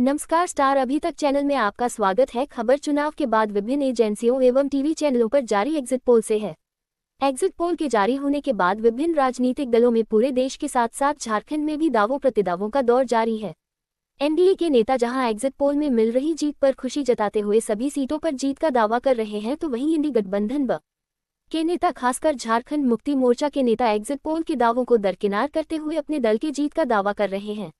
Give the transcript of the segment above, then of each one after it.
नमस्कार स्टार अभी तक चैनल में आपका स्वागत है। खबर चुनाव के बाद विभिन्न एजेंसियों एवं टीवी चैनलों पर जारी एग्जिट पोल से है। एग्जिट पोल के जारी होने के बाद विभिन्न राजनीतिक दलों में पूरे देश के साथ साथ झारखंड में भी दावों प्रतिदावों का दौर जारी है। एनडीए के नेता जहां एग्जिट पोल में मिल रही जीत पर खुशी जताते हुए सभी सीटों पर जीत का दावा कर रहे हैं, तो वहीं इंडी गठबंधन ब के नेता खासकर झारखंड मुक्ति मोर्चा के नेता एग्जिट पोल के दावों को दरकिनार करते हुए अपने दल की जीत का दावा कर रहे हैं।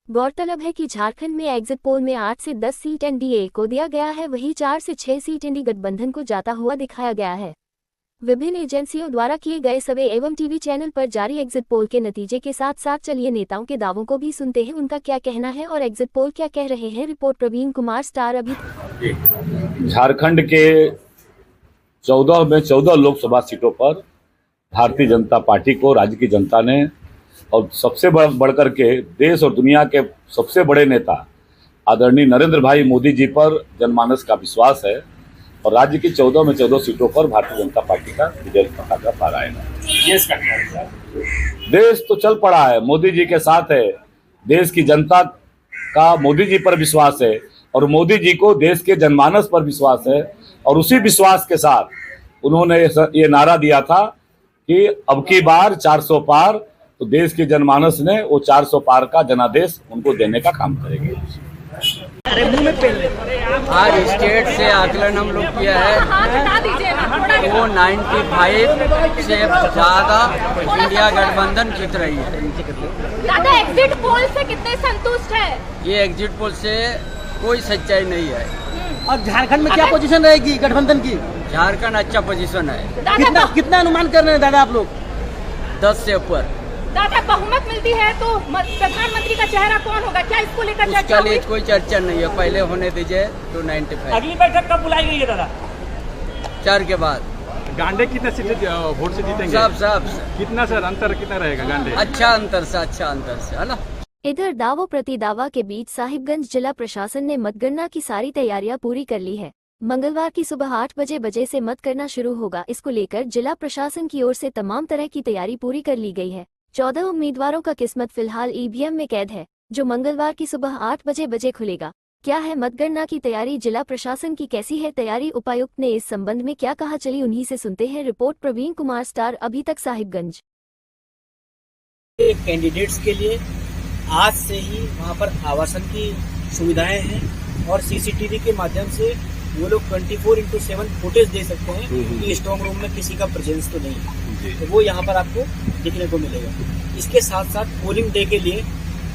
गौरतलब है कि झारखंड में एग्जिट पोल में 8 से 10 सीट एनडीए को दिया गया है, वहीं 4 से 6 सीट इंडी गठबंधन को जाता हुआ दिखाया गया है। विभिन्न एजेंसियों द्वारा किए गए सर्वे एवं टीवी चैनल पर जारी एग्जिट पोल के नतीजे के साथ साथ चलिए नेताओं के दावों को भी सुनते हैं, उनका क्या कहना है और एग्जिट पोल क्या कह रहे हैं। रिपोर्ट प्रवीण कुमार, स्टार अभी। झारखंड के 14 लोकसभा सीटों पर भारतीय जनता पार्टी को राज्य की जनता ने और सबसे बढ़कर के देश और दुनिया के सबसे बड़े नेता आदरणीय नरेंद्र भाई मोदी जी पर जनमानस का विश्वास है और राज्य की 14 सीटों पर भारतीय जनता पार्टी का विजय पताका फहराएगा। देश तो चल पड़ा है, मोदी जी के साथ है। देश की जनता का मोदी जी पर विश्वास है और मोदी जी को देश के जनमानस पर विश्वास है और उसी विश्वास के साथ उन्होंने ये नारा दिया था कि अब की बार 400 पार, तो देश के जनमानस ने वो 400 पार का जनादेश उनको देने का काम करेंगे। आज स्टेट से आकलन हम लोग किया है, वो 95 से ज़्यादा इंडिया गठबंधन जीत रही है। दादा एग्जिट पोल से कितने संतुष्ट है? ये एग्जिट पोल से कोई सच्चाई नहीं है। अब झारखंड में क्या पोजीशन रहेगी गठबंधन की? झारखंड अच्छा पोजीशन है। कितना अनुमान कर रहे हैं दादा आप लोग? 10 से ऊपर। दादा बहुमत मिलती है तो प्रधानमंत्री का चेहरा कौन होगा? क्या इसको लेकर चर्चा हुई? कोई चर्चा नहीं है, पहले होने दीजिए। 295। अगली बैठक कब बुलाई गई है दादा? 4 के बाद। गांडे कितने सीटें वोट से जीतेंगे? सब कितना सर अंतर कितना रहेगा गांडे? अच्छा अंतर से है ना। इधर दावों प्रति दावा के बीच साहिबगंज जिला प्रशासन ने मतगणना की सारी तैयारियां पूरी कर ली है। मंगलवार की सुबह 8 बजे से मतगणना शुरू होगा। इसको लेकर जिला प्रशासन की ओर से तमाम तरह की तैयारी पूरी कर ली गई है। 14 उम्मीदवारों का किस्मत फिलहाल ईवीएम में कैद है, जो मंगलवार की सुबह 8 बजे खुलेगा। क्या है मतगणना की तैयारी, जिला प्रशासन की कैसी है तैयारी, उपायुक्त ने इस संबंध में क्या कहा, चलिए उन्हीं से सुनते हैं। रिपोर्ट प्रवीण कुमार, स्टार अभी तक, साहिबगंज। कैंडिडेट्स के लिए आज से ही वहां पर आवासन की सुविधाएं हैं और सीसीटीवी के माध्यम से वो लोग 24/7 फुटेज दे सकते हैं कि स्ट्रॉन्ग रूम में किसी का प्रेजेंस तो नहीं है, तो वो यहाँ पर आपको दिखने को मिलेगा। इसके साथ साथ पोलिंग डे के लिए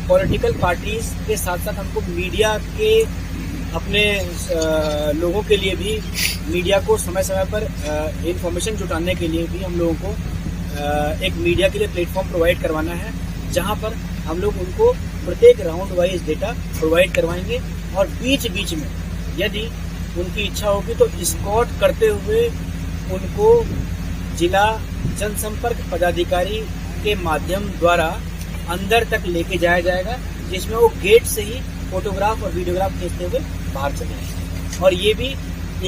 पॉलिटिकल पार्टीज के साथ साथ हमको मीडिया के अपने लोगों के लिए भी मीडिया को समय समय पर इंफॉर्मेशन जुटाने के लिए भी हम लोगों को एक मीडिया के लिए प्लेटफॉर्म प्रोवाइड करवाना है, जहाँ पर हम लोग उनको प्रत्येक राउंड वाइज डेटा प्रोवाइड करवाएंगे और बीच बीच में यदि उनकी इच्छा होगी तो स्कॉट करते हुए उनको जिला जनसंपर्क पदाधिकारी के माध्यम द्वारा अंदर तक लेके जाया जाएगा, जिसमें वो गेट से ही फोटोग्राफ और वीडियोग्राफ खींचते हुए बाहर चले जाएंगे और ये भी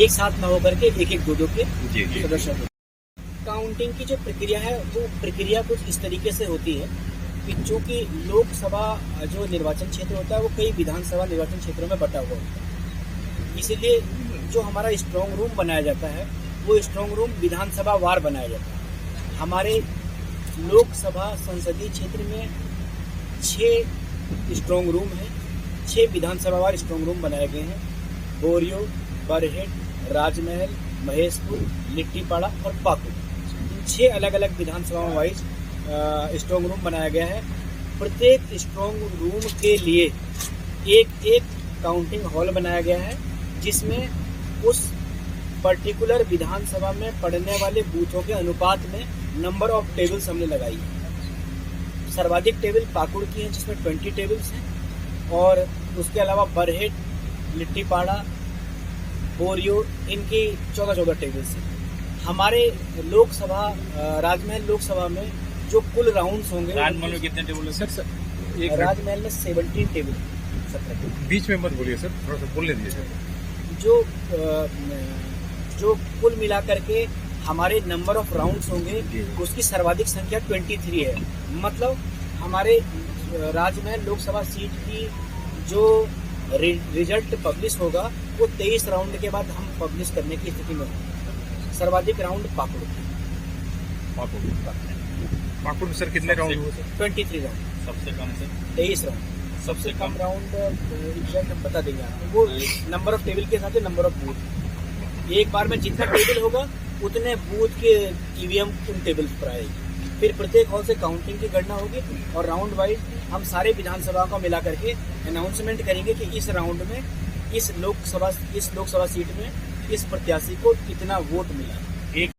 एक साथ न होकर के एक दो के सदस्य। काउंटिंग की जो प्रक्रिया है वो प्रक्रिया कुछ इस तरीके से होती है कि चूंकि लोकसभा जो निर्वाचन क्षेत्र होता है वो कई विधानसभा निर्वाचन क्षेत्रों में बटा हुआ होता है, इसलिए जो हमारा स्ट्रॉन्ग रूम बनाया जाता है वो स्ट्रॉन्ग रूम विधानसभा वार बनाया जाता है। हमारे लोकसभा संसदीय क्षेत्र में 6 स्ट्रॉन्ग रूम हैं, 6 विधानसभा वार स्ट्रॉन्ग रूम बनाए गए हैं। बोरियो, बरहेट, राजमहल, महेशपुर, लिट्टीपाड़ा और पाकुड़, इन 6 अलग अलग विधानसभा वाइज स्ट्रॉन्ग रूम बनाया गया है। प्रत्येक स्ट्रॉन्ग रूम के लिए एक काउंटिंग हॉल बनाया गया है, जिसमें उस पर्टिकुलर विधानसभा में पड़ने वाले बूथों के अनुपात में नंबर ऑफ टेबल्स हमने लगाई है। सर्वाधिक टेबल पाकुड़ की हैं, जिसमें 20 टेबल्स हैं और उसके अलावा बरहेट, लिट्टीपाड़ा, बोरियो, इनकी 14 टेबल्स हैं। हमारे लोकसभा राजमहल लोकसभा में जो कुल राउंड्स होंगे, राजमहल में कितने टेबल है सर? राजमहल में 17 टेबल। बीच में मत बोलिए सर, थोड़ा सा बोलने दीजिए सर। जो कुल मिलाकर के हमारे नंबर ऑफ राउंड्स होंगे उसकी सर्वाधिक संख्या 23 है। मतलब हमारे राजमहल लोकसभा सीट की जो रिजल्ट पब्लिश होगा वो 23 राउंड के बाद हम पब्लिश करने की स्थिति में होंगे। सर्वाधिक राउंड पाकुड़ पाकुड़ में सर कितने राउंड हुए सर? 23 राउंड। सबसे कम सर 23 राउंड। सबसे कम राउंड एग्जैक्ट हम बता देंगे आपको। वो नंबर ऑफ टेबल के साथ नंबर ऑफ बूथ, एक बार में जितना टेबल होगा उतने बूथ के ईवीएम उन टेबल पर आएगी। फिर प्रत्येक हॉल से काउंटिंग की गणना होगी और राउंड वाइज हम सारे विधानसभा को मिला करके अनाउंसमेंट करेंगे कि इस राउंड में इस लोकसभा सीट में इस प्रत्याशी को कितना वोट मिला।